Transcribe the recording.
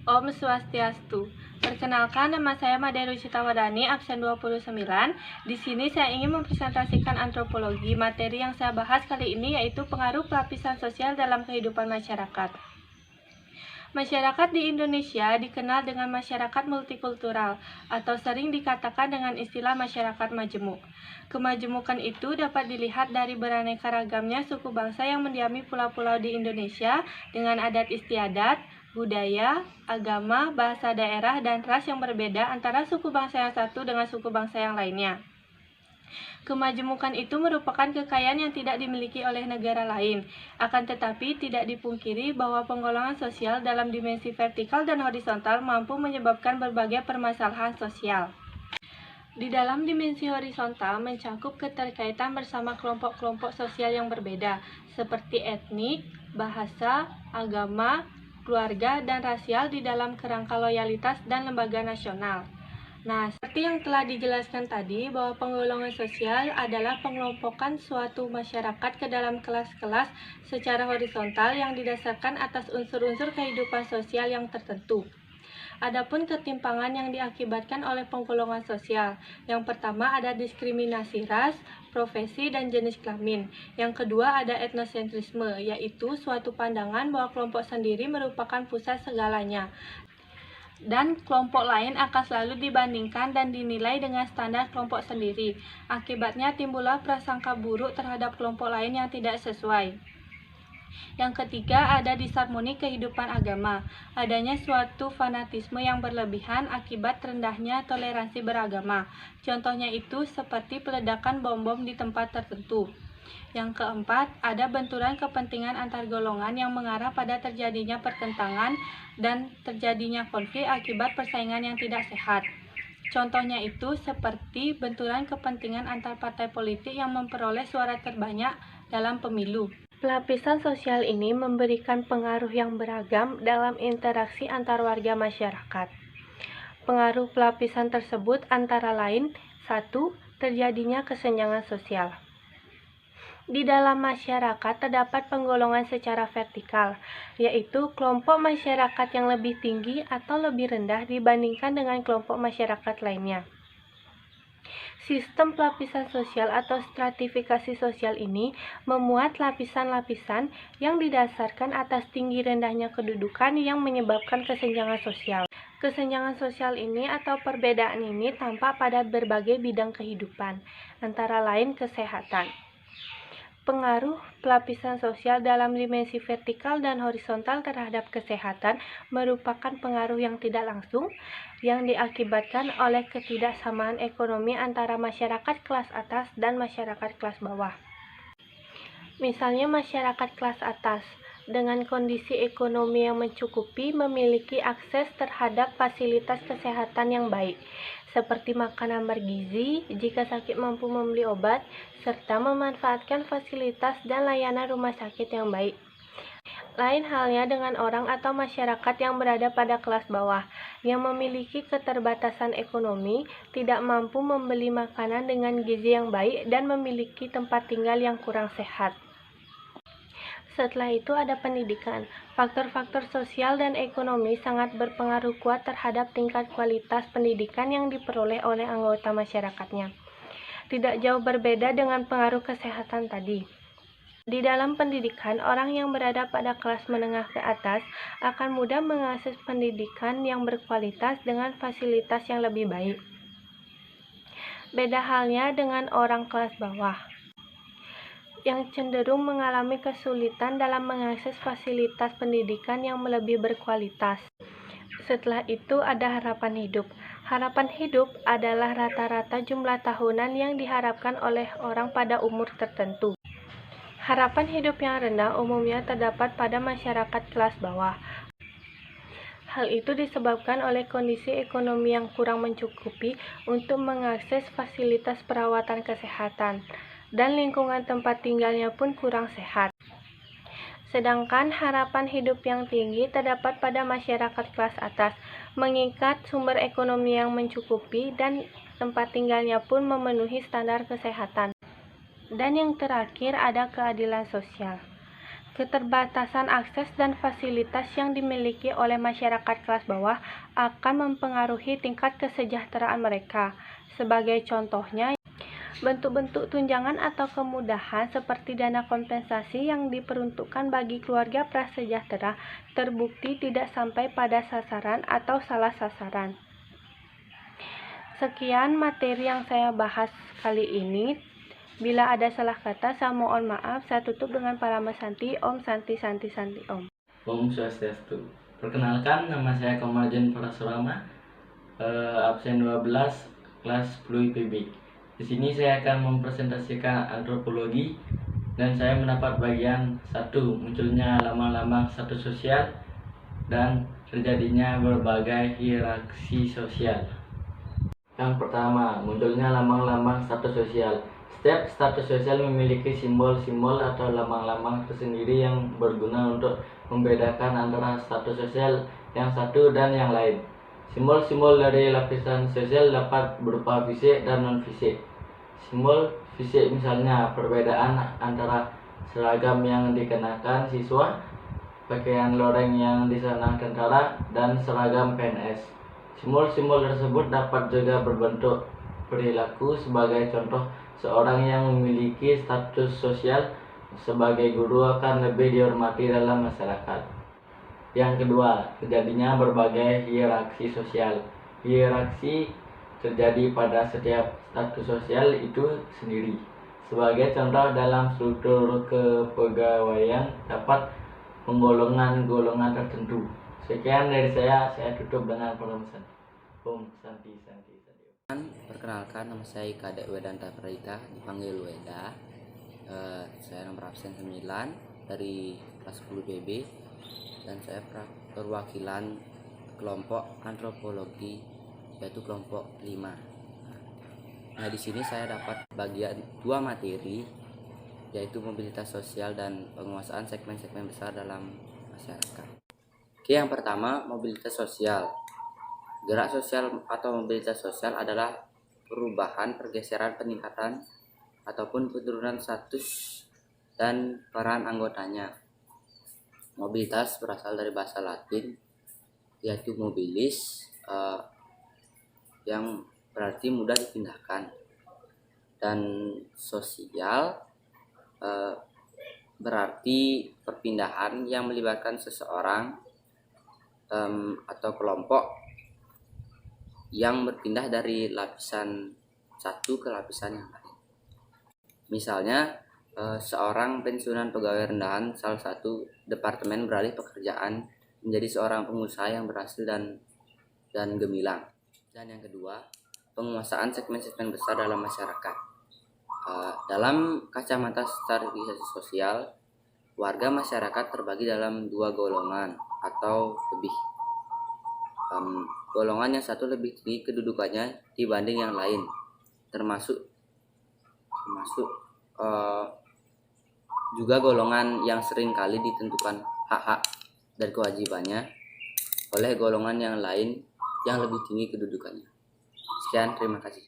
Om Swastiastu. Perkenalkan, nama saya Made Rucita Wadani, absen 29. Di sini saya ingin mempresentasikan antropologi. Materi yang saya bahas kali ini yaitu pengaruh pelapisan sosial dalam kehidupan masyarakat. Masyarakat di Indonesia dikenal dengan masyarakat multikultural atau sering dikatakan dengan istilah masyarakat majemuk. Kemajemukan itu dapat dilihat dari beraneka ragamnya suku bangsa yang mendiami pulau-pulau di Indonesia dengan adat istiadat, budaya, agama, bahasa daerah, dan ras yang berbeda antara suku bangsa yang satu dengan suku bangsa yang lainnya. Kemajemukan itu merupakan kekayaan yang tidak dimiliki oleh negara lain. Akan tetapi, tidak dipungkiri bahwa penggolongan sosial dalam dimensi vertikal dan horizontal mampu menyebabkan berbagai permasalahan sosial. Di dalam dimensi horizontal mencakup keterkaitan bersama kelompok-kelompok sosial yang berbeda, seperti etnik, bahasa, agama, keluarga, dan rasial di dalam kerangka loyalitas dan lembaga nasional. Nah, seperti yang telah dijelaskan tadi, bahwa penggolongan sosial adalah pengelompokan suatu masyarakat ke dalam kelas-kelas secara horizontal yang didasarkan atas unsur-unsur kehidupan sosial yang tertentu. Adapun ketimpangan yang diakibatkan oleh penggolongan sosial, yang pertama ada diskriminasi ras, profesi, dan jenis kelamin. Yang kedua ada etnosentrisme, yaitu suatu pandangan bahwa kelompok sendiri merupakan pusat segalanya, dan kelompok lain akan selalu dibandingkan dan dinilai dengan standar kelompok sendiri. Akibatnya timbullah prasangka buruk terhadap kelompok lain yang tidak sesuai. Yang ketiga ada disharmoni kehidupan agama. Adanya suatu fanatisme yang berlebihan akibat rendahnya toleransi beragama. Contohnya itu seperti peledakan bom-bom di tempat tertentu. Yang keempat, ada benturan kepentingan antar golongan yang mengarah pada terjadinya pertentangan dan terjadinya konflik akibat persaingan yang tidak sehat. Contohnya itu seperti benturan kepentingan antar partai politik yang memperoleh suara terbanyak dalam pemilu. Pelapisan sosial ini memberikan pengaruh yang beragam dalam interaksi antar warga masyarakat. Pengaruh pelapisan tersebut antara lain: 1. Terjadinya kesenjangan sosial. Di dalam masyarakat terdapat penggolongan secara vertikal, yaitu kelompok masyarakat yang lebih tinggi atau lebih rendah dibandingkan dengan kelompok masyarakat lainnya. Sistem pelapisan sosial atau stratifikasi sosial ini memuat lapisan-lapisan yang didasarkan atas tinggi rendahnya kedudukan yang menyebabkan kesenjangan sosial. Kesenjangan sosial ini atau perbedaan ini tampak pada berbagai bidang kehidupan, antara lain kesehatan. Pengaruh pelapisan sosial dalam dimensi vertikal dan horizontal terhadap kesehatan merupakan pengaruh yang tidak langsung yang diakibatkan oleh ketidaksamaan ekonomi antara masyarakat kelas atas dan masyarakat kelas bawah. Misalnya masyarakat kelas atas dengan kondisi ekonomi yang mencukupi memiliki akses terhadap fasilitas kesehatan yang baik, seperti makanan bergizi, jika sakit mampu membeli obat, serta memanfaatkan fasilitas dan layanan rumah sakit yang baik. Lain halnya dengan orang atau masyarakat yang berada pada kelas bawah, yang memiliki keterbatasan ekonomi, tidak mampu membeli makanan dengan gizi yang baik, dan memiliki tempat tinggal yang kurang sehat. Setelah itu ada pendidikan. Faktor-faktor sosial dan ekonomi sangat berpengaruh kuat terhadap tingkat kualitas pendidikan yang diperoleh oleh anggota masyarakatnya. Tidak jauh berbeda dengan pengaruh kesehatan tadi. Di dalam pendidikan, orang yang berada pada kelas menengah ke atas akan mudah mengakses pendidikan yang berkualitas dengan fasilitas yang lebih baik. Beda halnya dengan orang kelas bawah, yang cenderung mengalami kesulitan dalam mengakses fasilitas pendidikan yang lebih berkualitas. Setelah itu ada harapan hidup. Harapan hidup adalah rata-rata jumlah tahunan yang diharapkan oleh orang pada umur tertentu. Harapan hidup yang rendah umumnya terdapat pada masyarakat kelas bawah. Hal itu disebabkan oleh kondisi ekonomi yang kurang mencukupi untuk mengakses fasilitas perawatan kesehatan, dan lingkungan tempat tinggalnya pun kurang sehat. Sedangkan harapan hidup yang tinggi terdapat pada masyarakat kelas atas, mengikat sumber ekonomi yang mencukupi dan tempat tinggalnya pun memenuhi standar kesehatan. Dan yang terakhir ada keadilan sosial. Keterbatasan akses dan fasilitas yang dimiliki oleh masyarakat kelas bawah akan mempengaruhi tingkat kesejahteraan mereka. Sebagai contohnya, bentuk-bentuk tunjangan atau kemudahan seperti dana kompensasi yang diperuntukkan bagi keluarga prasejahtera terbukti tidak sampai pada sasaran atau salah sasaran. Sekian materi yang saya bahas kali ini. Bila ada salah kata, saya mohon maaf. Saya tutup dengan Parama Santi. Om Santi Santi Santi Om. Om Swastiastu. Perkenalkan, nama saya Komarjan Parasurama, absen 12 kelas 10 IPB. Di sini saya akan mempresentasikan antropologi dan saya mendapat bagian 1, munculnya lambang-lambang status sosial dan terjadinya berbagai hierarki sosial. Yang pertama, munculnya lambang-lambang status sosial. Setiap status sosial memiliki simbol-simbol atau lambang-lambang tersendiri yang berguna untuk membedakan antara status sosial yang satu dan yang lain. Simbol-simbol dari lapisan sosial dapat berupa fisik dan non-fisik. Simbol fisik misalnya perbedaan antara seragam yang dikenakan siswa, pakaian loreng yang disandang tentara, dan seragam PNS. Simbol-simbol tersebut dapat juga berbentuk perilaku. Sebagai contoh, seorang yang memiliki status sosial sebagai guru akan lebih dihormati dalam masyarakat. Yang kedua, terjadinya berbagai hierarki sosial. Hierarki terjadi pada setiap status sosial itu sendiri. Sebagai contoh, dalam struktur kepegawaian dapat penggolongan-golongan tertentu. Sekian dari saya tutup dengan penulisan. Om Santi Santi Santi. Perkenalkan, nama saya Kadek Wedanta Prita, dipanggil Weda. Saya nomor absen 9 dari kelas 10 BB dan saya perwakilan kelompok antropologi, yaitu kelompok 5. Nah, di sini saya dapat bagian 2 materi, yaitu mobilitas sosial dan penguasaan segmen-segmen besar dalam masyarakat. Oke, yang pertama, mobilitas sosial. Gerak sosial atau mobilitas sosial adalah perubahan, pergeseran, peningkatan, ataupun penurunan status dan peran anggotanya. Mobilitas berasal dari bahasa Latin, yaitu mobilis, yang berarti mudah dipindahkan. Dan sosial berarti perpindahan yang melibatkan seseorang atau kelompok yang berpindah dari lapisan satu ke lapisan yang lain. Misalnya, seorang pensiunan pegawai rendahan salah satu departemen beralih pekerjaan menjadi seorang pengusaha yang berhasil dan gemilang. Dan yang kedua, penguasaan segmen-segmen besar dalam masyarakat. Dalam kacamata stratifikasi sosial, warga masyarakat terbagi dalam 2 golongan atau lebih. Golongan yang satu lebih tinggi kedudukannya dibanding yang lain, termasuk juga golongan yang sering kali ditentukan hak-hak dan kewajibannya oleh golongan yang lain yang lebih tinggi kedudukannya. Sekian, terima kasih.